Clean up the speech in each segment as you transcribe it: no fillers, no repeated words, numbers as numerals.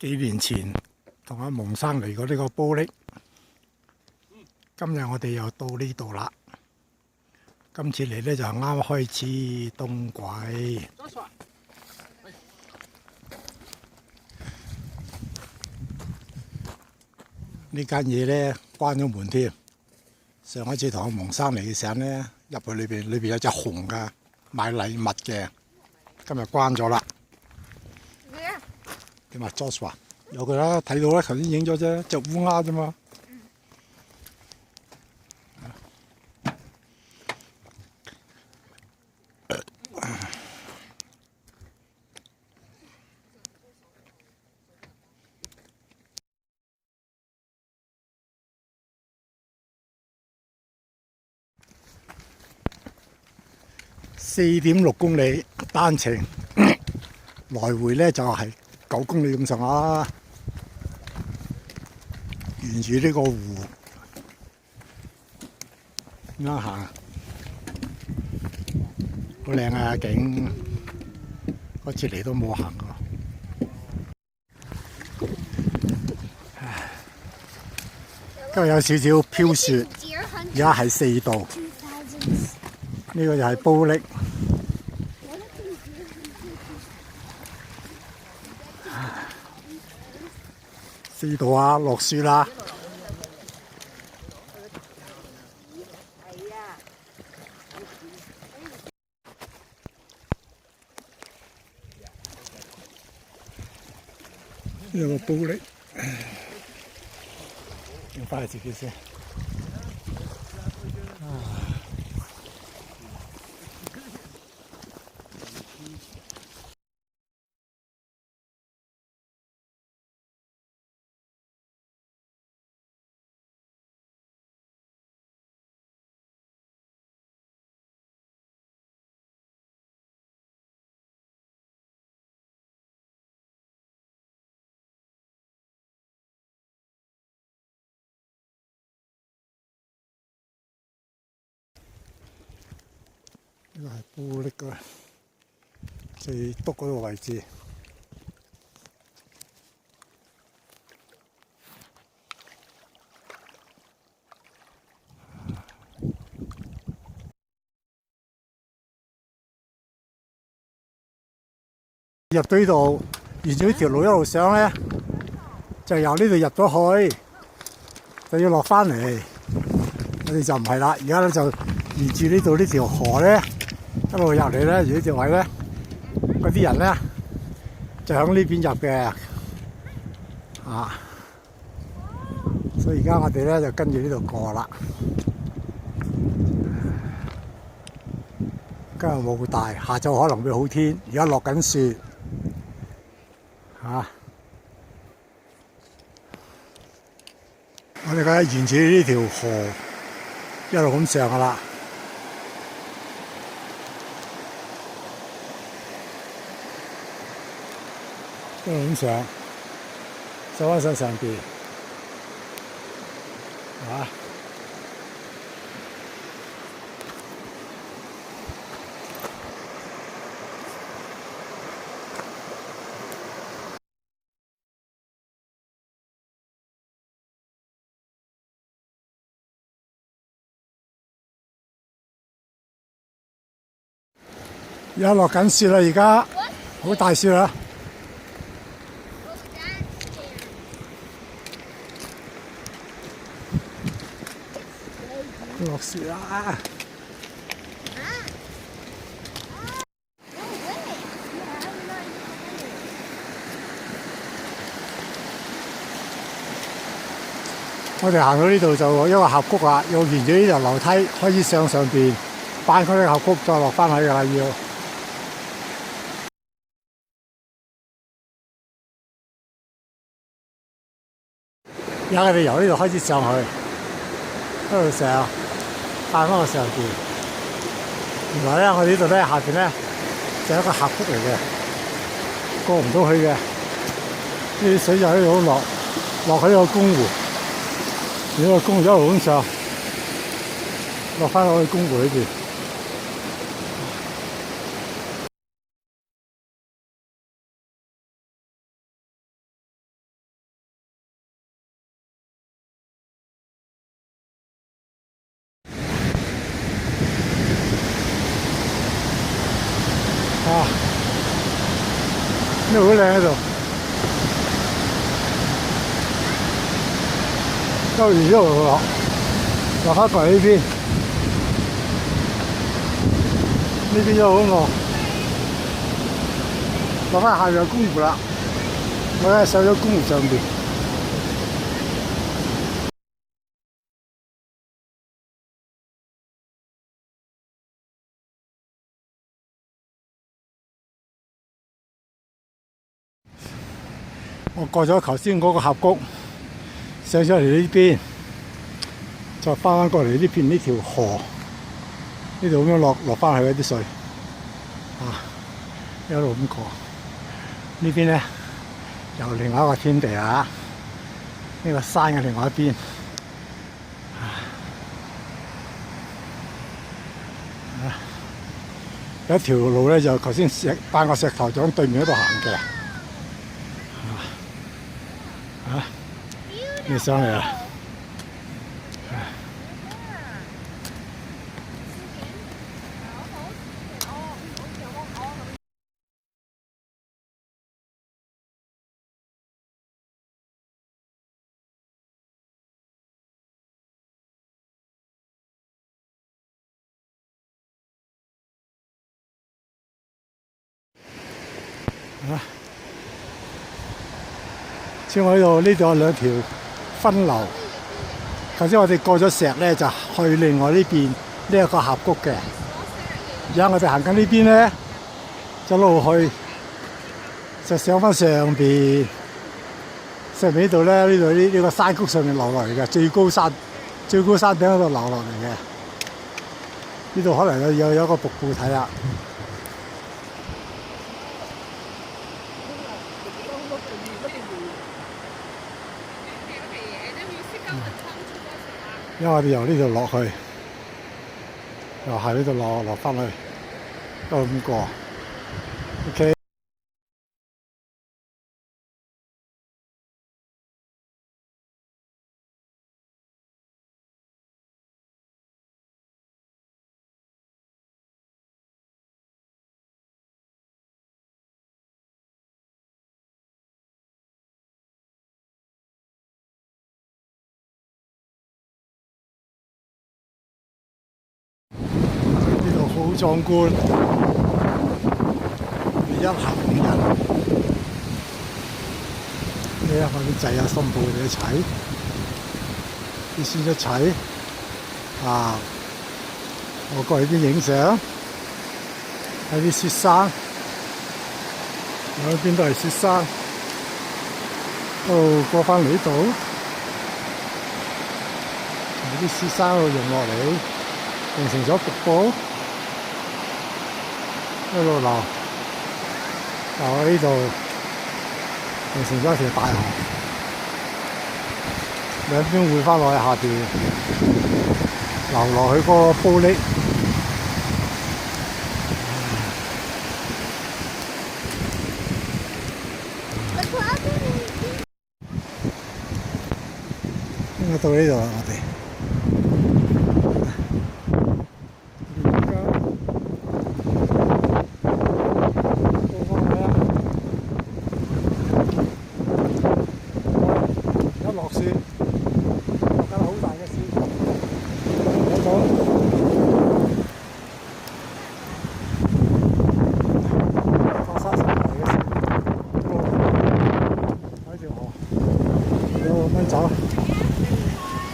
幾年前同阿蒙生嚟過呢個玻璃，今日我哋又到呢度啦。今次嚟呢就啱開始冬季。呢間嘢呢關咗門添。上一次同阿蒙生嚟嘅時候呢，入去裏邊有隻熊㗎，買禮物嘅。今日關咗啦。點啊 ，Joshua？ 有佢啦，睇到啦，頭先影咗隻烏鴉啫嘛。4.6公里單程，來回呢就係9公里咁上下啦。沿住呢個湖咁樣行，好靚啊景！嗰次嚟都冇行過。今日有少少飄雪，而家係4度。呢個就係玻璃。4度啊，落雪啦！呢個玻璃，影翻嚟自己先。呢個係玻璃嘅最篤嗰個位置。入到呢度，沿住呢條路一路上咧，就由呢度入咗去，就要落翻嚟。我哋就唔係啦，而家咧就沿住呢度呢條河咧，一路入嚟咧，而呢條位咧，嗰啲人咧就響呢邊入嘅，所以而家我哋咧就跟住呢度過啦。今日霧大，下晝可能會好天。而家落緊雪，我哋而家沿住呢條河一路咁上噶啦。一路咁上，走翻上邊，而家落緊雪啦，而家好大雪啦。落雪啦！我哋行到呢度就一個峽谷啦，要沿住呢條樓梯開始上邊，翻開呢個峽谷再落翻去㗎啦要。而家我哋由呢度開始上去，一路上，翻返去上邊。原來咧，我哋呢度咧下邊咧就係一個峽谷嚟嘅，過唔到去嘅。啲水就喺度落喺個公湖，呢個公湖一路咁上，落翻落去公湖裏邊。好靚喺度。兜完之後落翻過嚟呢邊，呢邊又好餓，落翻下邊有公湖啦。我咧上咗公湖上邊。我過咗頭先嗰個峽谷，上咗嚟呢邊，再翻過嚟呢邊呢條河，呢度咁樣落翻去啲水，一路咁過。呢邊咧又另外一個天地啊！呢個山嘅另外一邊，有一條路咧就頭先搬個石頭就喺對面嗰度行嘅。你上嚟啦！先我呢度有兩條分流。頭先我哋過咗石咧，就去另外呢邊呢一個峽谷嘅。而家我哋行緊呢邊咧，一路去就上翻上邊。上邊呢度咧，呢個山谷上面流落嚟嘅最高山頂嗰度流落嚟嘅。呢度可能有一個瀑布睇啦。因為我哋由呢度落去，由下呢度落翻去，都咁過。OK。好壯觀，一行人，你一下啲仔啊、新抱哋一齊，啲孫一齊，我過嚟啲影相，睇啲雪山，兩邊都係雪山，過翻嚟呢度，啲雪山度溶落嚟，形成咗瀑布。一路流喺呢度，形成咗一條大河，兩邊匯翻落去下邊，流落去嗰個玻璃。應該到呢度啦，我哋。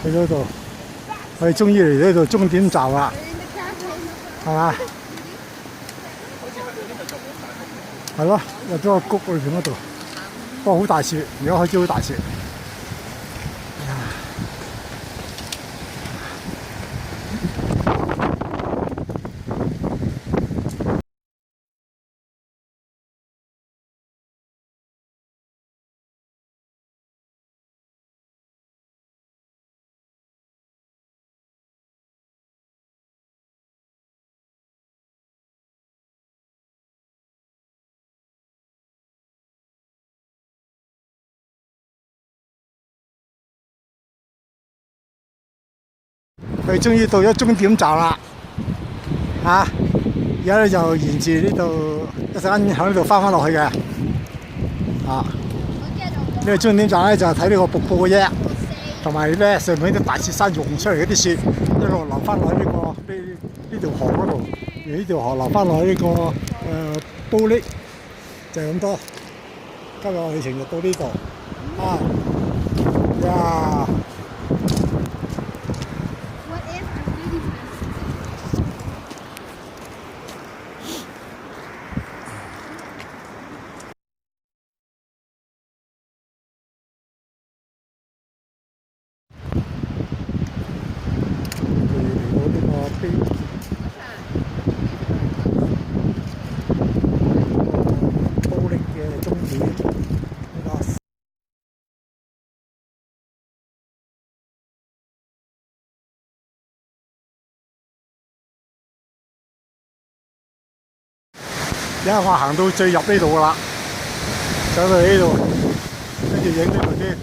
去嗰度，我哋終於嚟到呢度終點站啦，係嘛？係咯，入咗個谷裏邊嗰度，不過好大雪，而家開始好大雪。佢終於到咗終點站啦，而家咧就沿住呢度一陣間喺呢度翻落去嘅。啊！呢個終點站咧就係睇呢個瀑布嘅啫，同埋咧上面啲大雪山溶出嚟嗰啲雪，一路流翻落去呢條河嗰度，而呢條河流翻落去呢個玻璃，就係咁多。今日我哋程就到呢度啊！呀！玻璃嘅終點。而家我行到最入呢度噶啦，走到呢度，跟住影呢度先，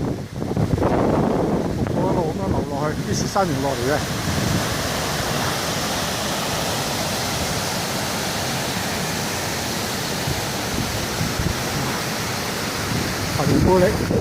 瀑布一路咁樣流落去，啲雪山溶落嚟嘅。下面玻璃。